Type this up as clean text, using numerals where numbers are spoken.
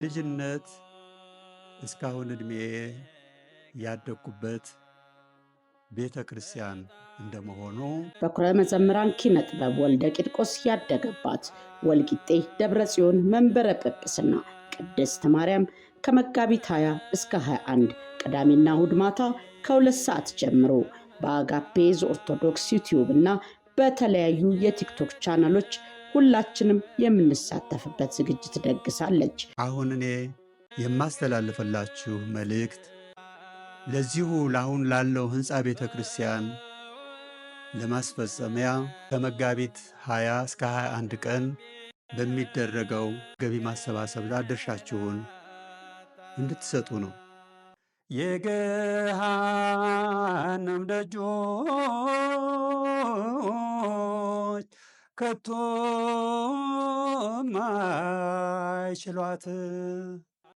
ልጅነት እስካሁን እድሜ ያደግኩበት ቤተ ክርስቲያን እንደመሆኑ በኩረ መዘምራን ኪነ ጥበብ ወልደ ቂርቆስ ያደገባት ወልቂጤ ደብረ ጽዮን መንበረ ጵጵስና ቅድስት ማርያም ከመጋቢት 20 እስከ 21 ቅዳሜና እሁድ ማታ ከ2 ሰዓት ጀምሮ በአጋፔዝ ኦርቶዶክስ ዩቲዩብ እና በተለያዩ የቲክቶክ ቻናሎች ሁላችንም የምንሳተፍበት ዝግጅት ደግሳለች። አሁን እኔ የማስተላልፈላችሁ መልእክት ለዚሁ ለአሁን ላለው ህንፃ ቤተ ክርስቲያን ለማስፈጸሚያ ከመጋቢት 20 እስከ 21 ቀን በሚደረገው ገቢ ማሰባሰብ ድርሻችሁን እንድትሰጡ ነው። የገሃነም ደጆች ከቶ ማይችሏት